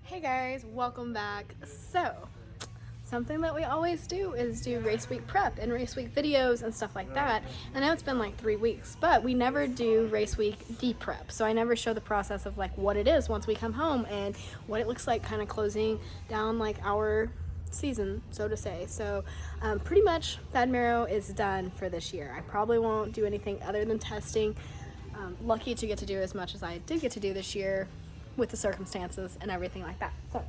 Hey guys, welcome back. So, something that we always do is do race week prep and race week videos and stuff like that. I know it's been like 3 weeks, but we never do race week deep prep. So I never show the process of like what it is once we come home and what it looks like kind of closing down like our season, so to say. So pretty much Badmaro is done for this year. I probably won't do anything other than testing. Lucky to get to do as much as I did get to do this year with the circumstances and everything like that. So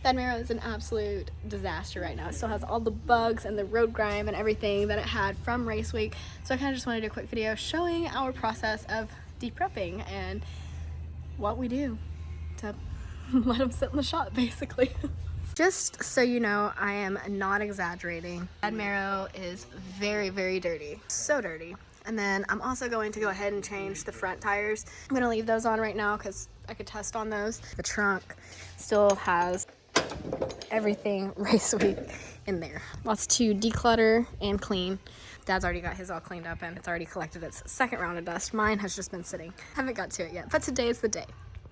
Badmaro is an absolute disaster right now. It still has all the bugs and the road grime and everything that it had from race week. So I kind of just wanted to do a quick video showing our process of de-prepping and what we do to let them sit in the shop, basically. Just so you know, I am not exaggerating. Badmaro is very, very dirty. So dirty. And then I'm also going to go ahead and change the front tires. I'm gonna leave those on right now because I could test on those. The trunk still has everything race week in there. Lots to declutter and clean. Dad's already got his all cleaned up and it's already collected its second round of dust. Mine has just been sitting. Haven't got to it yet, but today is the day.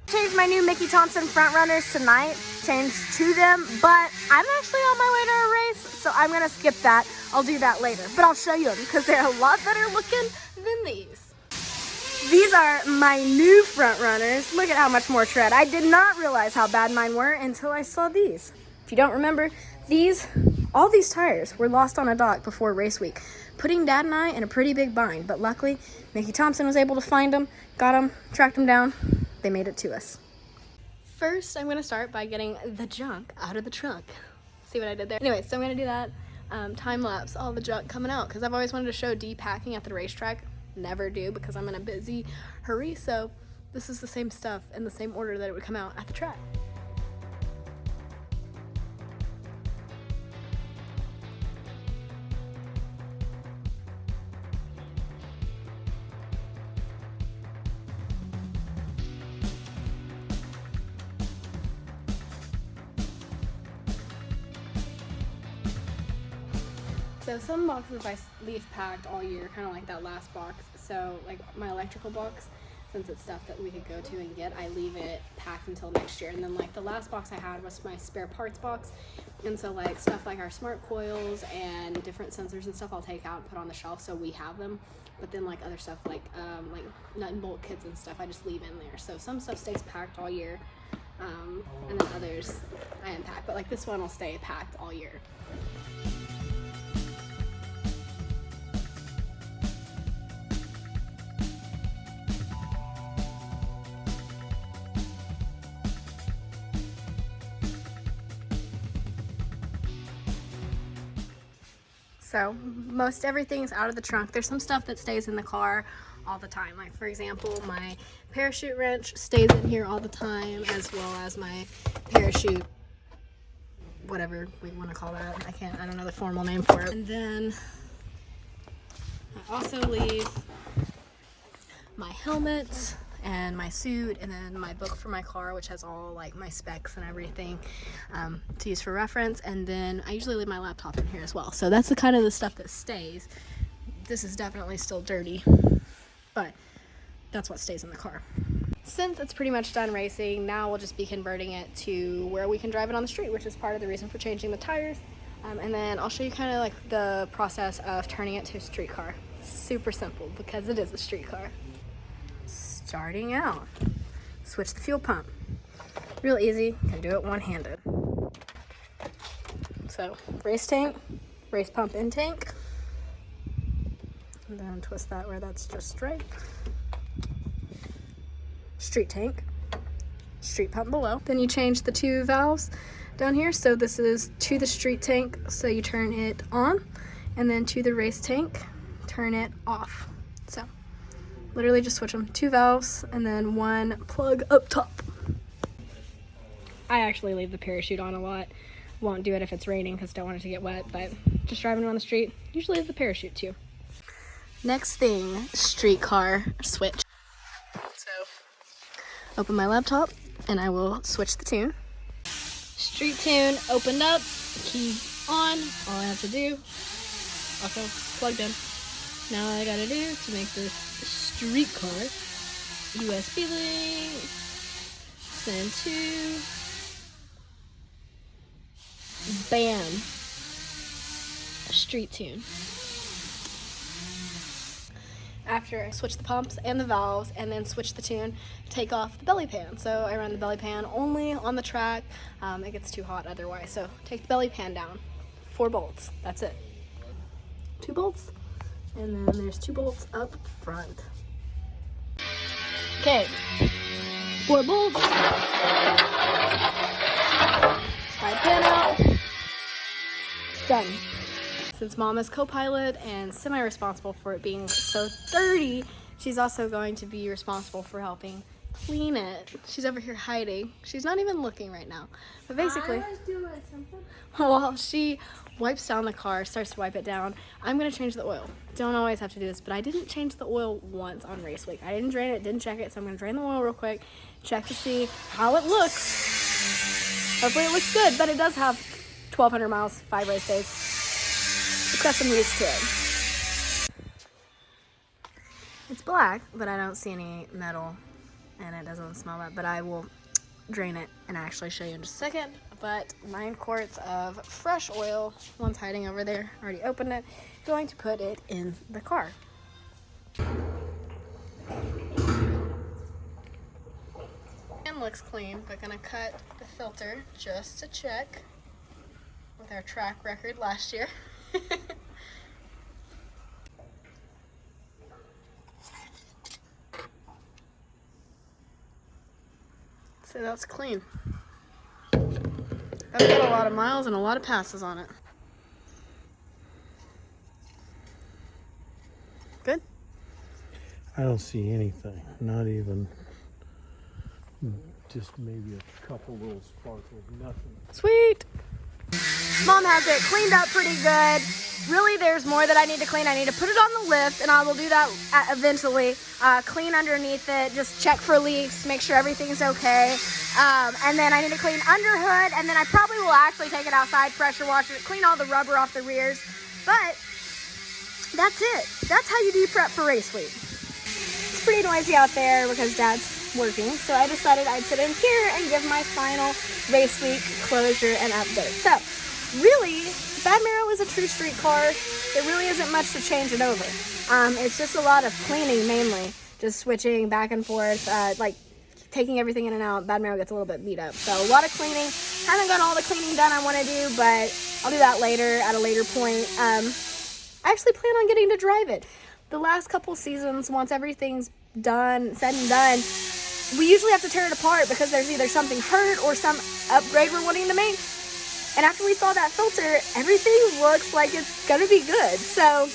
Changed my new Mickey Thompson front runners tonight. Changed to them, but I'm actually on my way to a race, so I'm gonna skip that. I'll do that later, but I'll show you them because they're a lot better looking than these. These are my new front runners. Look at how much more tread. I did not realize how bad mine were until I saw these. If you don't remember, all these tires were lost on a dock before race week, putting Dad and I in a pretty big bind, but luckily Mickey Thompson was able to find them, got them, tracked them down. They made it to us. First, I'm gonna start by getting the junk out of the trunk. See what I did there? Anyway, so I'm gonna do that. Time lapse all the junk coming out because I've always wanted to show de-packing at the racetrack. Never do because I'm in a busy hurry. So this is the same stuff in the same order that it would come out at the track. So some boxes I leave packed all year, kind of like that last box. So like my electrical box, since it's stuff that we could go to and get, I leave it packed until next year. And then like the last box I had was my spare parts box. And so like stuff like our smart coils and different sensors and stuff I'll take out and put on the shelf so we have them. But then like other stuff like nut and bolt kits and stuff I just leave in there. So some stuff stays packed all year and then others I unpack. But like this one will stay packed all year. So most everything's out of the trunk. There's some stuff that stays in the car all the time. Like for example, my parachute wrench stays in here all the time, as well as my parachute, whatever we want to call that. I don't know the formal name for it. And then I also leave my helmet and my suit, and then my book for my car, which has all like my specs and everything to use for reference. And then I usually leave my laptop in here as well. So that's the kind of the stuff that stays. This is definitely still dirty, but that's what stays in the car. Since it's pretty much done racing, now we'll just be converting it to where we can drive it on the street, which is part of the reason for changing the tires. And then I'll show you kind of like the process of turning it to a street car. Super simple because it is a street car. Starting out, switch the fuel pump. Real easy, can do it one-handed. So race tank, race pump in tank, and then twist that where that's just straight. Street tank, street pump below. Then you change the 2 valves down here. So this is to the street tank, so you turn it on, and then to the race tank, turn it off. So literally just switch them, 2 valves and then 1 plug up top. I actually leave the parachute on a lot. Won't do it if it's raining because don't want it to get wet, but just driving around the street, usually leave the parachute too. Next thing, streetcar switch. So open my laptop and I will switch the tune. Street tune opened up, key on, all I have to do, also plugged in. Now all I gotta do to make this streetcar USB link, send to Bam. Street tune. After I switch the pumps and the valves and then switch the tune, take off the belly pan. So I run the belly pan only on the track. It gets too hot otherwise. So take the belly pan down. 4 bolts. That's it. 2 bolts. And then there's 2 bolts up front. Okay. 4 bolts. Slide pan out. Done. Since Mom is co-pilot and semi-responsible for it being so dirty, she's also going to be responsible for helping clean it. She's over here hiding. She's not even looking right now. But basically, I was doing something. while she wipes down the car, starts to wipe it down, I'm going to change the oil. Don't always have to do this, but I didn't change the oil once on race week. I didn't drain it, didn't check it, so I'm going to drain the oil real quick, check to see how it looks. Hopefully it looks good, but it does have 1,200 miles, 5 race days. It's got some use to it. It's black, but I don't see any metal, and it doesn't smell bad, but I will drain it and actually show you in just a second. But 9 quarts of fresh oil, one's hiding over there, already opened it, going to put it in the car. And looks clean, but gonna cut the filter just to check with our track record last year. So that's clean. That's got a lot of miles and a lot of passes on it. Good? I don't see anything, not even, just maybe a couple little sparkles, nothing. Sweet. Mom has it cleaned up pretty good. Really, there's more that I need to clean. I need to put it on the lift, and I will do that eventually. Clean underneath it, just check for leaks, make sure everything's okay. And then I need to clean under hood, and then I probably will actually take it outside, pressure wash it, clean all the rubber off the rears. But that's it. That's how you de-prep for race week. It's pretty noisy out there because Dad's working, so I decided I'd sit in here and give my final race week closure and update. So, really, Badmaro is a true street car. There really isn't much to change it over. It's just a lot of cleaning mainly, just switching back and forth, like taking everything in and out. Badmaro gets a little bit beat up, so a lot of cleaning. Haven't got all the cleaning done I want to do, but I'll do that later at a later point. I actually plan on getting to drive it. The last couple seasons, once everything's done, said and done, we usually have to tear it apart because there's either something hurt or some upgrade we're wanting to make. And after we saw that filter, everything looks like it's gonna be good. So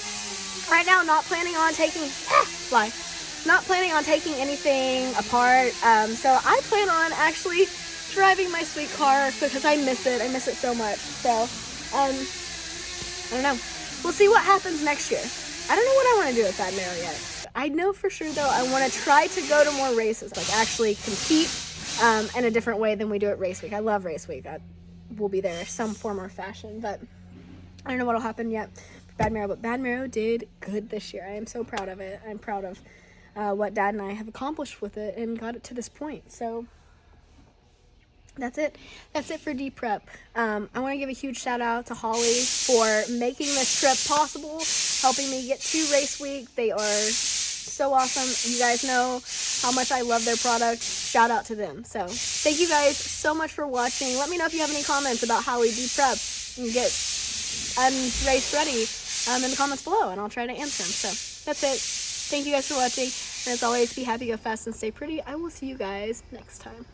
right now, not planning on taking anything apart. So I plan on actually driving my sweet car because I miss it. I miss it so much. So I don't know. We'll see what happens next year. I don't know what I want to do with Badmaro yet. I know for sure though I want to try to go to more races, like actually compete in a different way than we do at race week. I love race week. We'll be there some form or fashion, but I don't know what'll happen yet for Badmaro, but Badmaro did good this year. I am so proud of it. I'm proud of what Dad and I have accomplished with it and got it to this point. So that's it. That's it for de-prep. I want to give a huge shout out to Holly for making this trip possible, helping me get to race week. They are so awesome. You guys know how much I love their product. Shout out to them. So thank you guys so much for watching. Let me know if you have any comments about how we de-prep and get race ready in the comments below, and I'll try to answer them. So that's it. Thank you guys for watching. And as always, be happy, go fast, and stay pretty. I will see you guys next time.